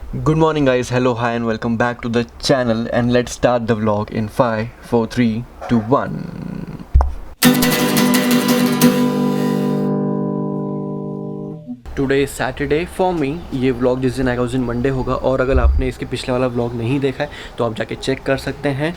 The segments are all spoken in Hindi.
Good morning guys, hello, hi and welcome back to the channel, and let's start the vlog in 5, 4, 3, 2, 1. Today is Saturday for me. ये vlog जिस दिन आएगा उस दिन मंडे होगा, और अगर आपने इसके पिछले वाला vlog नहीं देखा है तो आप जाके चेक कर सकते हैं,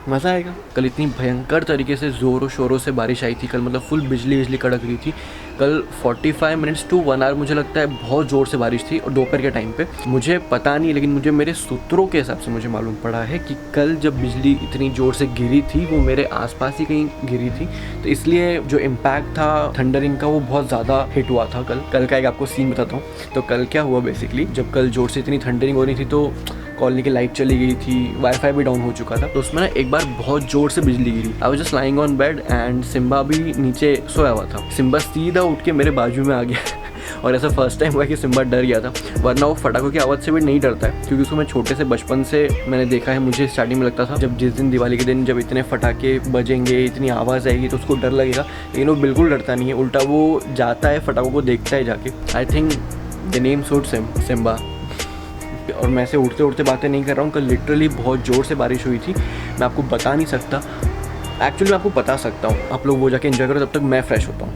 मज़ा आएगा। कल इतनी भयंकर तरीके से ज़ोरों शोरों से बारिश आई थी कल, मतलब फुल बिजली कड़क रही थी कल। 45 मिनट्स टू 1 आवर मुझे लगता है बहुत ज़ोर से बारिश थी, और दोपहर के टाइम पे मुझे पता नहीं, लेकिन मुझे मेरे सूत्रों के हिसाब से मुझे मालूम पड़ा है कि कल जब बिजली इतनी ज़ोर से गिरी थी वो मेरे आसपास ही कहीं गिरी थी, तो इसलिए जो इम्पैक्ट था थंडरिंग का वो बहुत ज़्यादा हिट हुआ था कल का एक आपको सीन बताता हूँ। तो कल क्या हुआ, बेसिकली जब कल ज़ोर से इतनी थंडरिंग हो रही थी तो कॉलोनी की लाइट चली गई थी, वाईफाई भी डाउन हो चुका था, तो उसमें ना एक बार बहुत जोर से बिजली गिरी। I was just lying on bed and Simba भी नीचे सोया हुआ था। सिम्बा सीधा उठ के मेरे बाजू में आ गया और ऐसा फर्स्ट टाइम हुआ कि सिम्बा डर गया था, वरना वो फटाकों की आवाज़ से भी नहीं डरता है, क्योंकि उसको मैं छोटे से बचपन से मैंने देखा है। मुझे स्टार्टिंग में लगता था जब जिस दिन दिवाली के दिन जब इतने फटाके बजेंगे, इतनी आवाज़ आएगी तो उसको डर लगेगा, लेकिन वो बिल्कुल डरता नहीं है, उल्टा वो जाता है फटाकों को देखता है जाके। I think the name suits him, Simba. और मैं ऐसे उड़ते उड़ते बातें नहीं कर रहा हूँ, कल लिटरली बहुत ज़ोर से बारिश हुई थी। मैं आपको बता नहीं सकता, एक्चुअली मैं आपको बता सकता हूँ, आप लोग वो जाके एंजॉय करो, तब तक मैं फ्रेश होता हूँ।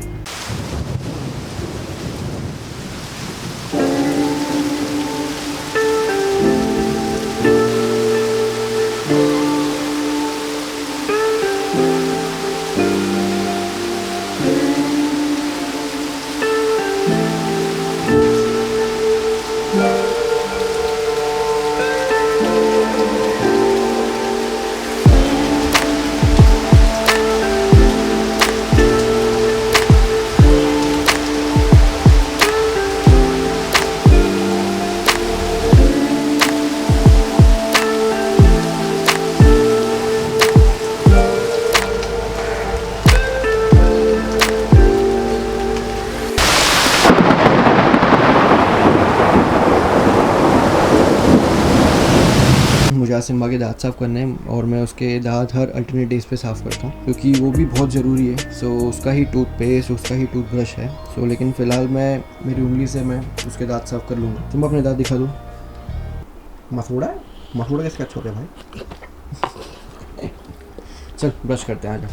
मुझे आज सिम्बा के दांत साफ़ करने हैं, और मैं उसके दांत हर अल्टरनेट डेज पे साफ़ करता हूँ, क्योंकि वो भी बहुत ज़रूरी है। सो उसका ही टूथपेस्ट, उसका ही टूथब्रश है। सो लेकिन फ़िलहाल मैं मेरी उंगली से मैं उसके दांत साफ़ कर लूँगा। सिम्बा अपने दांत दिखा दो। मसूड़ा कैसे अच्छा हो गया भाई। चल ब्रश करते हैं, आजा।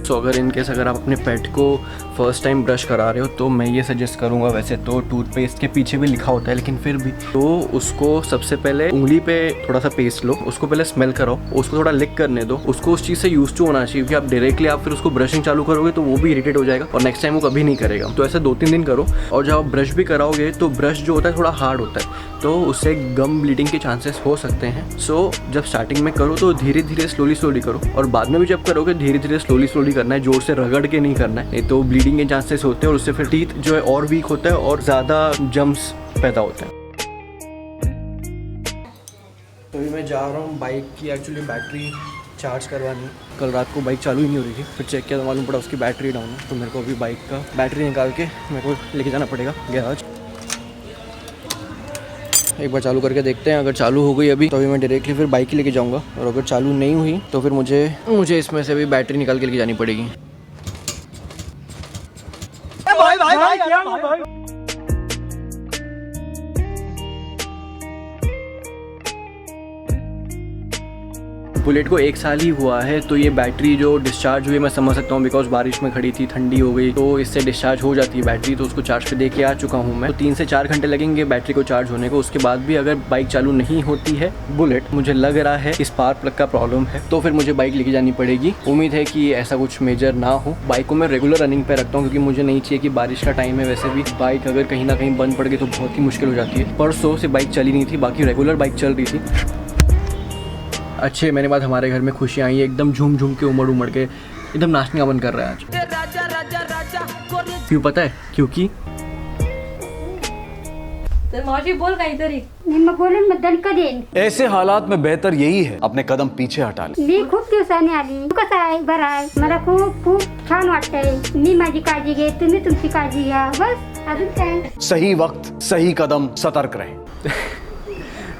तो अगर इनकेस अगर आप अपने पेट को फर्स्ट टाइम ब्रश करा रहे हो तो मैं ये सजेस्ट करूँगा, वैसे तो टूथपेस्ट के पीछे भी लिखा होता है, लेकिन फिर भी तो उसको सबसे पहले उंगली पे थोड़ा सा पेस्ट लो, उसको पहले स्मेल कराओ, उसको थोड़ा लिक करने दो, उसको उस चीज़ से यूज टू होना चाहिए, क्योंकि आप डायरेक्टली आप फिर उसको ब्रशिंग चालू करोगे तो वो भी इरिटेट हो जाएगा और नेक्स्ट टाइम वो कभी नहीं करेगा। तो ऐसे 2-3 दिन करो, और जब आप ब्रश भी कराओगे तो ब्रश जो होता है थोड़ा हार्ड होता है, तो उससे गम ब्लीडिंग के चांसेस हो सकते हैं। सो जब स्टार्टिंग में करो तो धीरे धीरे स्लोली करो, और बाद में भी जब करोगे धीरे धीरे स्लोली करना है, जोर से रगड़ के नहीं करना है, नहीं तो ब्लीडिंग के चांसेस होते हैं, और उससे फिर टीथ जो है और वीक होता है और ज़्यादा जम्स पैदा होते हैं। तो अभी मैं जा रहा हूँ बाइक की एक्चुअली बैटरी चार्ज करवानी। कल रात को बाइक चालू ही नहीं हो रही थी, फिर चेक किया तो मालूम पड़ा उसकी बैटरी डाउन है, तो मेरे को अभी बाइक का बैटरी निकाल के मेरे को लेके जाना पड़ेगा गैराज। एक बार चालू करके देखते हैं, अगर चालू हो गई अभी तो अभी मैं डायरेक्टली फिर बाइक ही लेके जाऊंगा, और अगर चालू नहीं हुई तो फिर मुझे इसमें से भी बैटरी निकाल के लेके जानी पड़ेगी। भाई बुलेट को 1 साल ही हुआ है, तो ये बैटरी जो डिस्चार्ज हुई मैं समझ सकता हूँ, बिकॉज बारिश में खड़ी थी, ठंडी हो गई, तो इससे डिस्चार्ज हो जाती है बैटरी। तो उसको चार्ज पे दे के आ चुका हूँ मैं, तो 3 से 4 घंटे लगेंगे बैटरी को चार्ज होने को। उसके बाद भी अगर बाइक चालू नहीं होती है बुलेट, मुझे लग रहा है कि स्पार्क प्लग का प्रॉब्लम है, तो फिर मुझे बाइक लेके जानी पड़ेगी। उम्मीद है कि ऐसा कुछ मेजर ना हो। बाइक को मैं रेगुलर रनिंग पे रखता हूँ, क्योंकि मुझे नहीं चाहिए कि बारिश का टाइम है, वैसे भी बाइक अगर कहीं ना कहीं बंद पड़ गई तो बहुत ही मुश्किल हो जाती है। परसों से बाइक चली नहीं थी, बाकी रेगुलर बाइक चल रही थी। अच्छे महीने बाद हमारे घर में खुशियाँ आई, एकदम झूम के उमड़ के एकदम नाचने का मन कर रहा है आज। क्यों पता है? क्योंकि तर मावशी बोल काहीतरी। मग बोलून मतदान करेन। ऐसे हालात में बेहतर यही है अपने कदम पीछे हटा ले। मी खूप दिवसांनी आली, तू कसा आहे? बरा आहे? मला खूप छान वाटतंय। मी माझी काळजी घे, तुम्ही तुमची काळजी घ्या, बस। अजून काय सही वक्त सही कदम, सतर्क रहें।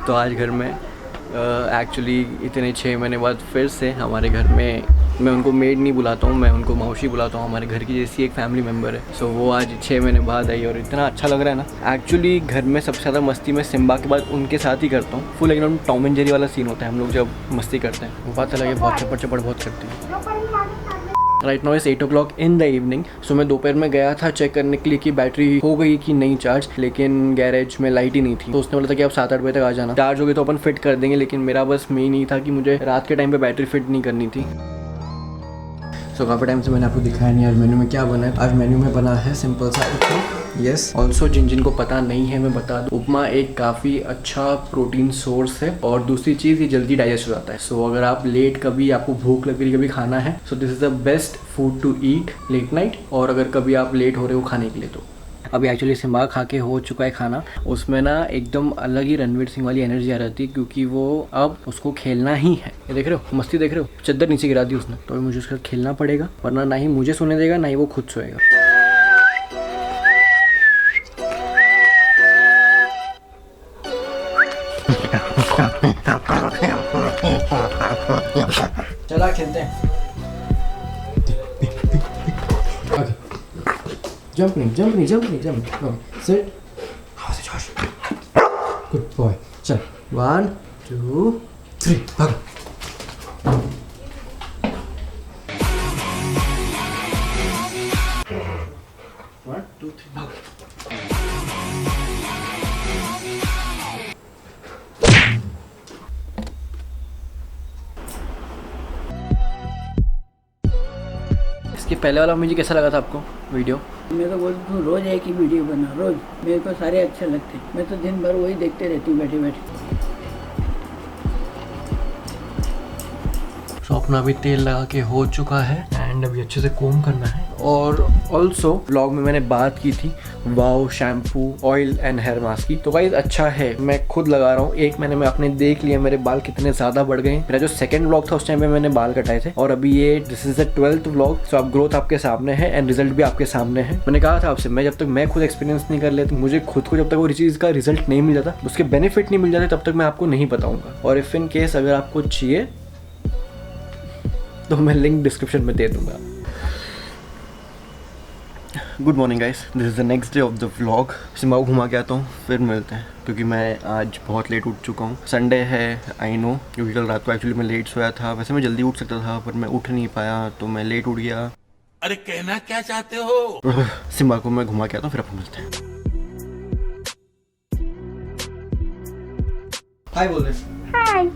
तो आज घर में एक्चुअली इतने 6 महीने बाद फिर से हमारे घर में, मैं उनको मेड नहीं बुलाता हूँ, मैं उनको मौसी बुलाता हूँ, हमारे घर की जैसी एक फैमिली मेम्बर है। सो वो आज 6 महीने बाद आई और इतना अच्छा लग रहा है ना। एक्चुअली घर में सबसे ज़्यादा मस्ती मैं सिम्बा के बाद उनके साथ ही करता हूँ। फुल एकदम टॉम एंड जेरी वाला सीन होता है हम लोग जब मस्ती करते हैं। वो बात अलग है, बहुत चपड़ चपड़ बहुत करते हैं। Right now is 8 o'clock in the evening. So मैं दोपहर में गया था चेक करने के लिए कि बैटरी हो गई कि नहीं चार्ज, लेकिन गैरेज में लाइट ही नहीं थी। तो उसने बोला था कि आप 7-8 बजे तक आ जाना, चार्ज हो गई तो अपन फिट कर देंगे। लेकिन मेरा बस मेन ही था कि मुझे रात के टाइम पे बैटरी फिट नहीं करनी थी। सो काफ़ी टाइम से मैंने आपको दिखाया नहीं आज मेन्यू में क्या बना है। आज मेन्यू में बना है सिंपल सा उपमा। यस, ऑल्सो जिन को पता नहीं है मैं बता दूँ, उपमा एक काफ़ी अच्छा प्रोटीन सोर्स है और दूसरी चीज़ ये जल्दी डाइजेस्ट हो जाता है। सो अगर आप लेट कभी आपको भूख लग रही कभी खाना है, so this is the best food to eat late night. और अगर कभी आप लेट हो रहे हो खाने के लिए तो अभी एक्चुअली सिम्बा खा के हो चुका है खाना। उसमें ना एकदम अलग ही रणवीर सिंह वाली एनर्जी आ रही है क्योंकि वो अब उसको खेलना ही है। ये देख रहे हो, मस्ती देख रहे हो, चद्दर नीचे गिरा दी उसने। तो मुझे उसके साथ खेलना पड़ेगा, वरना ना ही मुझे सोने देगा ना ही वो खुद सोएगा। चला खेलते हैं। Jump. Sit. How's it, Josh? Good boy. चल, 1, 2, 3, भाग। 1, 2, 3, भाग। इसके पहले वाला मुझे कैसा लगा था आपको वीडियो? मैं तो बोलती हूँ रोज एक ही वीडियो बना, रोज। मेरे को सारे अच्छे लगते हैं, मैं तो दिन भर वही देखते रहती हूँ बैठे बैठे। तो अपना भी तेल लगा के हो चुका है एंड अभी अच्छे से कोम करना है। और ऑल्सो व्लॉग में मैंने बात की थी wow shampoo oil and hair mask की, तो गाइस अच्छा है, मैं खुद लगा रहा हूँ। 1 महीने में आपने देख लिया मेरे बाल कितने ज़्यादा बढ़ गए। मेरा जो सेकंड व्लॉग था उस टाइम पे मैंने बाल कटाए थे और अभी ये this is the 12th vlog. So अब ग्रोथ आपके सामने है एंड रिजल्ट भी आपके सामने है। मैंने कहा था आपसे, मैं जब तक मैं खुद एक्सपीरियंस नहीं कर लेता, मुझे खुद को जब तक वो चीज़ का रिजल्ट नहीं मिल जाता, उसके बेनिफिट नहीं मिल जाते, तब तक मैं आपको नहीं बताऊँगा। और इफ़ इन केस अगर आपको चाहिए तो मैं लिंक डिस्क्रिप्शन में दे दूंगा। Good morning guys, this is the next day of the vlog. Simba को घुमा के आता हूँ फिर मिलते हैं, क्योंकि मैं आज बहुत लेट उठ चुका हूँ। संडे है आई नो, क्योंकि कल रात को एक्चुअली मैं लेट सोया था। वैसे मैं जल्दी उठ सकता था पर मैं उठ नहीं पाया तो मैं लेट उठ गया। अरे कहना क्या चाहते हो? सिम्बा को मैं घुमा के आता हूँ फिर अपन मिलते हैं। हाय बोल रहे। हाय।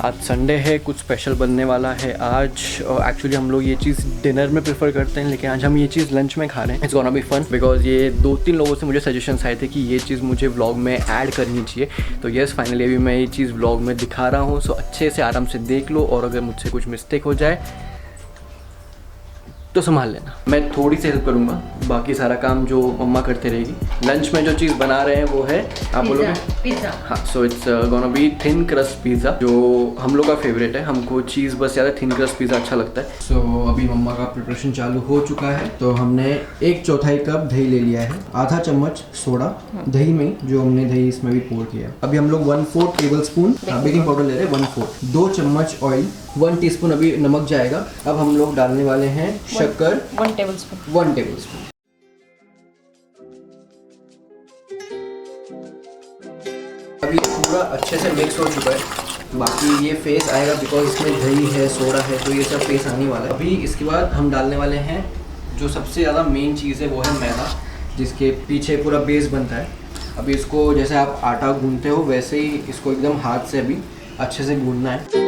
आज संडे है, कुछ स्पेशल बनने वाला है आज। एक्चुअली हम लोग ये चीज़ डिनर में प्रेफर करते हैं, लेकिन आज हम ये चीज़ लंच में खा रहे हैं। It's gonna be fun because ये 2-3 लोगों से मुझे सजेशंस आए थे कि ये चीज़ मुझे व्लॉग में ऐड करनी चाहिए। तो यस, फाइनली अभी मैं ये चीज़ व्लॉग में दिखा रहा हूँ। सो अच्छे से आराम से देख लो और अगर मुझसे कुछ मिस्टेक हो जाए तो संभाल लेना। मैं थोड़ी सी हेल्प करूँगा, बाकी सारा काम जो मम्मा करते रहेगी। लंच में जो चीज़ बना रहे हैं वो है, आप बोलोगे? पिज्जा। हाँ, so it's gonna B thin crust pizza, जो हम लोग का फेवरेट है। हमको चीज़ बस ज़्यादा थिन क्रस्ट पिज़्ज़ा अच्छा लगता है। सो अभी मम्मा का प्रिपरेशन चालू हो चुका है। तो हमने 1/4 कप दही ले लिया है, आधा चम्मच सोडा दही में, जो हमने दही इसमें भी पोर किया। अभी हम लोग 1/4 टेबल स्पून बेकिंग पाउडर ले रहे हैं, 1/4, 2 चम्मच ऑयल, 1 टीस्पून अभी नमक जाएगा। अब हम लोग डालने वाले हैं शक्कर, 1 टेबलस्पून। 1 टेबलस्पून। अभी पूरा अच्छे से मिक्स हो चुका है। बाकी ये फेस आएगा बिकॉज इसमें दही है, सोडा है, तो ये सब फेस आने वाला है। अभी इसके बाद हम डालने वाले हैं जो सबसे ज़्यादा मेन चीज़ है, वो है मैदा, जिसके पीछे पूरा बेस बनता है। अभी इसको जैसे आप आटा गूंथते हो वैसे ही इसको एकदम हाथ से अभी अच्छे से गूंथना है।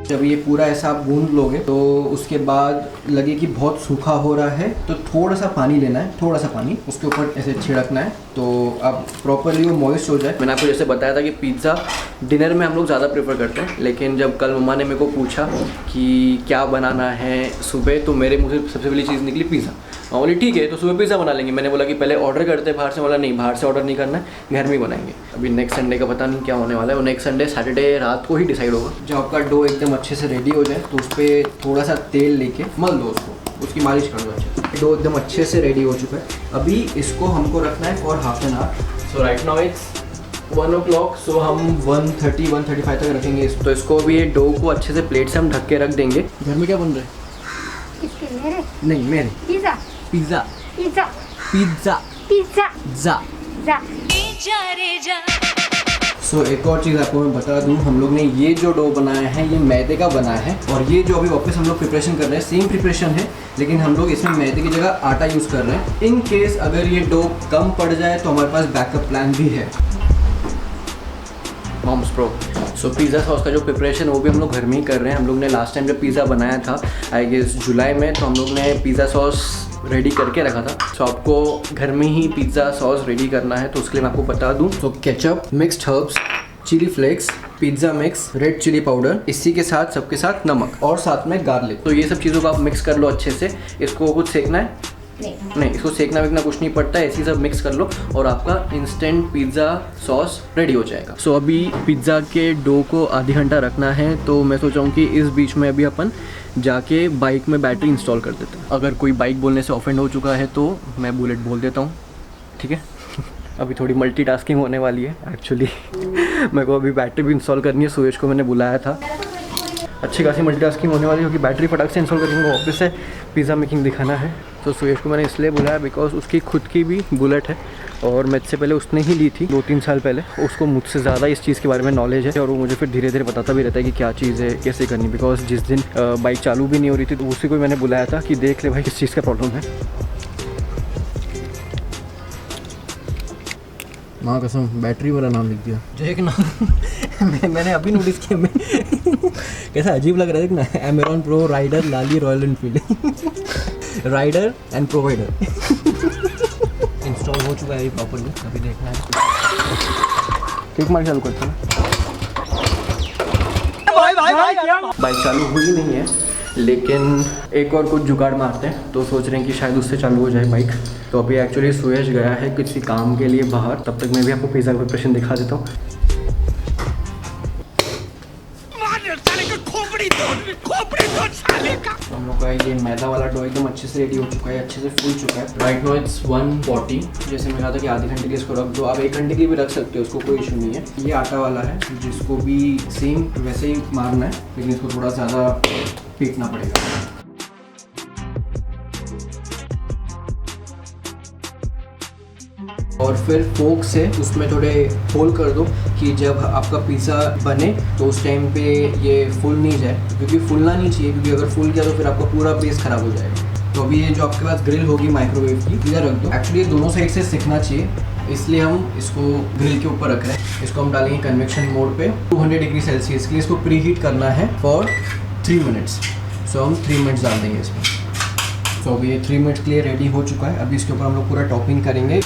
जब ये पूरा ऐसा आप गूंद लोगे तो उसके बाद लगे कि बहुत सूखा हो रहा है तो थोड़ा सा पानी लेना है, थोड़ा सा पानी उसके ऊपर ऐसे छिड़कना है, तो अब प्रॉपरली वो मॉइस्ट हो जाए। मैंने आपको जैसे बताया था कि पिज़्ज़ा डिनर में हम लोग ज़्यादा प्रेफर करते हैं, लेकिन जब कल मम्मा ने मेरे को पूछा कि क्या बनाना है सुबह, तो मेरे मुँह से सबसे पहली चीज़ निकली पिज़्ज़ा। बोली ठीक है तो सुबह पिज़्ज़ा बना लेंगे। मैंने बोला कि पहले ऑर्डर करते हैं बाहर से, बोला नहीं बाहर से ऑर्डर नहीं करना है, घर में ही बनाएंगे। अभी नेक्स्ट संडे का पता नहीं क्या होने वाला है, वो नेक्स्ट संडे सैटरडे रात को ही डिसाइड होगा। जब आपका डो एकदम अच्छे से रेडी हो जाए तो उस पर थोड़ा सा तेल लेके मल दो उसको, उसकी मालिश कर दो अच्छे से। डो एकदम अच्छे से रेडी हो चुका है। अभी इसको हमको रखना है for half an hour. So right now it's 1 o'clock, सो हम 1:30-1:35 तक रखेंगे तो इसको भी ये डो को अच्छे से प्लेट से हम ढक के रख देंगे। घर में क्या बन रहा है? किसके मेरे? नहीं मेरे pizza pizza pizza pizza pizza जा। सो एक और चीज़ आपको मैं बता दूं, हम लोग ने ये जो डो बनाया है ये मैदे का बनाया है, और ये जो अभी वापस हम लोग प्रिपरेशन कर रहे हैं सेम प्रिपरेशन है, लेकिन हम लोग इसमें मैदे की जगह आटा यूज़ कर रहे हैं। इन केस अगर ये डो कम पड़ जाए तो हमारे पास बैकअप प्लान भी है। Moms pro. So pizza sauce का जो प्रिपरेशन वो भी हम लोग घर में ही कर रहे हैं। हम लोग ने लास्ट टाइम जब पिज़्ज़ा बनाया था आई गेस जुलाई में, तो हम लोग ने पिज़्ज़ा सॉस रेडी करके रखा था। सो आपको घर में ही पिज़्ज़ा सॉस रेडी करना है तो उसके लिए मैं आपको बता दूं, तो ketchup, mixed herbs, chilli flakes, pizza mix, red chilli powder, इसी के साथ सबके साथ नमक और साथ में गार्लिक। तो ये सब चीज़ों को आप मिक्स कर लो अच्छे से। इसको कुछ सेकना है नहीं, इसको सेकना वेकना कुछ नहीं पड़ता है, ऐसे सब मिक्स कर लो और आपका इंस्टेंट पिज़्ज़ा सॉस रेडी हो जाएगा। सो अभी पिज़्ज़ा के डो को आधी घंटा रखना है, तो मैं सोचा हूँ कि इस बीच में अभी अपन जाके बाइक में बैटरी इंस्टॉल कर देते हैं। अगर कोई बाइक बोलने से ऑफेंड हो चुका है तो मैं बुलेट बोल देता हूँ, ठीक है। अभी थोड़ी मल्टीटास्किंग होने वाली है एक्चुअली। मेरे को अभी बैटरी भी इंस्टॉल करनी है, सुरेश को मैंने बुलाया था। अच्छी खासी मल्टीटास्किंग होने वाली है क्योंकि बैटरी फटाक से इंस्टॉल करेंगे, वापस से पिज़्ज़ा मेकिंग दिखाना है। तो सुरेश को मैंने इसलिए बुलाया बिकॉज उसकी खुद की भी बुलेट है और मैं इससे पहले उसने ही ली थी 2-3 साल पहले। उसको मुझसे ज़्यादा इस चीज़ के बारे में नॉलेज है और वो मुझे फिर धीरे धीरे बताता भी रहता है कि क्या चीज़ है, कैसे करनी। बिकॉज जिस दिन बाइक चालू भी नहीं हो रही थी तो उसी को मैंने बुलाया था कि देख ले भाई किस चीज़ का प्रॉब्लम है। माँ कसम बैटरी वाला नाम लिख दिया जो एक नाम मैंने अभी नोटिस किया। मैं कैसा अजीब लग रहा है ना, एमेरॉन प्रो राइडर लाली Royal Enfield rider and provider. Install हो चुका है ये प्रॉपर्ली, अभी देखना है। एक मार चालू करते हैं। बाइक चालू हुई नहीं है लेकिन एक और कुछ जुगाड़ मारते हैं, तो सोच रहे हैं कि शायद उससे चालू हो जाए बाइक। तो अभी एक्चुअली सुरेश गया है किसी काम के लिए बाहर, तब तक मैं भी आपको पिज़्ज़ा का प्रिपरेशन दिखा देता हूँ। तो हम लोग का ये मैदा वाला डो एकदम अच्छे से रेडी हो चुका है, अच्छे से फूल चुका है। Right now it's 1:40। जैसे मैं कहा था कि आधे घंटे के लिए इसको रख दो, आप 1 घंटे के लिए भी रख सकते हो, उसको कोई इशू नहीं है। ये आटा वाला है जिसको भी सेम वैसे ही मारना है, लेकिन इसको थोड़ा ज़्यादा पीटना पड़ेगा। और फिर फोक से उसमें थोड़े होल कर दो कि जब आपका पिज़्ज़ा बने तो उस टाइम पे ये फूल नहीं जाए, क्योंकि फूलना नहीं चाहिए, क्योंकि अगर फूल गया तो फिर आपका पूरा बेस ख़राब हो जाएगा। तो अभी ये जो आपके पास ग्रिल होगी माइक्रोवेव की, इधर रख दो। एक्चुअली दोनों साइड से सिकना चाहिए, इसलिए हम इसको ग्रिल के ऊपर रख रहे हैं। इसको हम डालेंगे कन्वेक्शन मोड पे 200 डिग्री सेल्सियस के लिए। इसको प्री हीट करना है फॉर 3 मिनट्स। सो हम 3 मिनट्स डाल देंगे इसमें। तो अभी ये 3 मिनट्स के लिए रेडी हो चुका है। अभी इसके ऊपर हम लोग पूरा टॉपिंग करेंगे।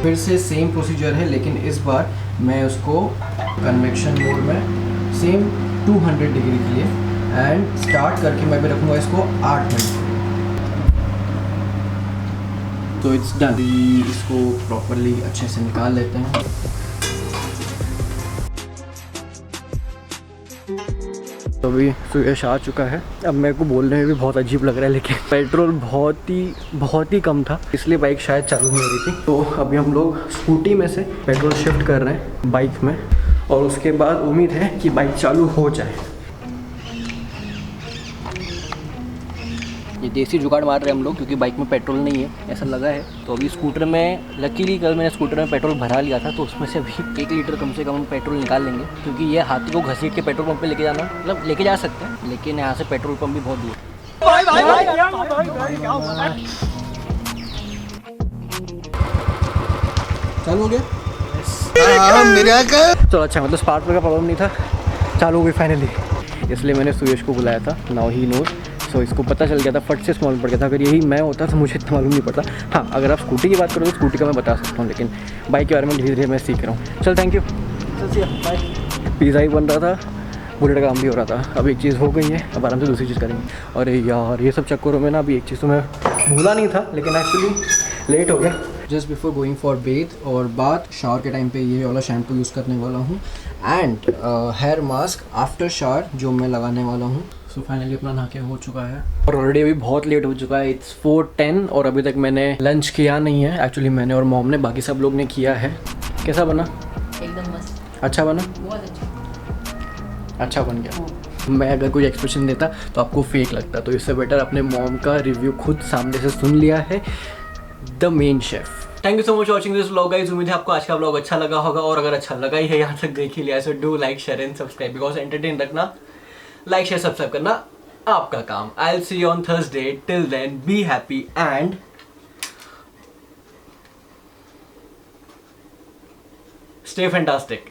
फिर से सेम प्रोसीजर है, लेकिन इस बार मैं उसको कन्वेक्शन मोड में सेम 200 डिग्री के लिए एंड स्टार्ट करके मैं भी रखूँगा इसको 8 मिनट। तो इट्स डन। इसको प्रॉपरली अच्छे से निकाल लेते हैं। तो अभी सुरेश आ चुका है। अब मेरे को बोलने में भी बहुत अजीब लग रहा है, लेकिन पेट्रोल बहुत ही कम था, इसलिए बाइक शायद चालू नहीं हो रही थी। तो अभी हम लोग स्कूटी में से पेट्रोल शिफ्ट कर रहे हैं बाइक में, और उसके बाद उम्मीद है कि बाइक चालू हो जाए। ये देसी जुगाड़ मार रहे हैं हम लोग, क्योंकि बाइक में पेट्रोल नहीं है ऐसा लगा है। तो अभी स्कूटर में, लकीली कल मैंने स्कूटर में पेट्रोल भरा लिया था, तो उसमें से अभी 1 लीटर कम से कम हम पेट्रोल निकाल लेंगे, क्योंकि ये हाथी को घसीट के पेट्रोल पंप पे लेके जाना, मतलब लेके जा सकते हैं, लेकिन यहाँ से पेट्रोल पंप भी बहुत दूर है। चालू हो गया? चलो अच्छा, मतलब स्पार्क का प्रॉब्लम नहीं था, चालू हो गई फाइनली। इसलिए मैंने सुयश को बुलाया था, नाउ ही नोज। सो इसको पता चल गया था, फट से स्मॉल पड़ गया था। अगर यही मैं होता तो मुझे इतना मालूम नहीं पड़ता। हाँ, अगर आप स्कूटी की बात करो तो स्कूटी का मैं बता सकता हूँ, लेकिन बाइक के बारे में धीरे धीरे मैं सीख रहा हूँ। चल थैंक यू, बाय। पिज़्ज़ा ही बन रहा था, बुलेट का काम भी हो रहा था। अब एक चीज़ हो गई है, अब आराम से दूसरी चीज़ करेंगे। अरे यार, ये सब चक्करों में ना अभी एक चीज़ तो मैं भूला नहीं था, लेकिन एक्चुअली लेट हो गया। Just before going for bed और बाथ, शावर के टाइम पे ये वाला शैम्पू यूज़ करने वाला हूँ, and hair mask after shower जो मैं लगाने वाला हूँ। सो फाइनली अपना नहा के हो चुका है और ऑलरेडी अभी बहुत लेट हो चुका है। इट्स 4:10 और अभी तक मैंने लंच किया नहीं है। एक्चुअली मैंने और मॉम ने, बाकी सब लोग ने किया है। कैसा बना? एकदम मस्त, अच्छा बना? बहुत अच्छा। अच्छा बन गया। मैं अगर कोई एक्सप्रेशन देता तो आपको फेक लगता, तो इससे बेटर अपने मॉम का रिव्यू खुद सामने से सुन लिया है, the main chef. Thank you so much watching this vlog guys. उम्मीद है आपको आज का व्लॉग अच्छा लगा होगा, और अगर अच्छा लगा ही है यहाँ तक देख ही लिया, so do like share and subscribe, because entertain रखना, लाइक शेयर सब्सक्राइब करना आपका काम। I will see you on Thursday, till then be happy and stay fantastic.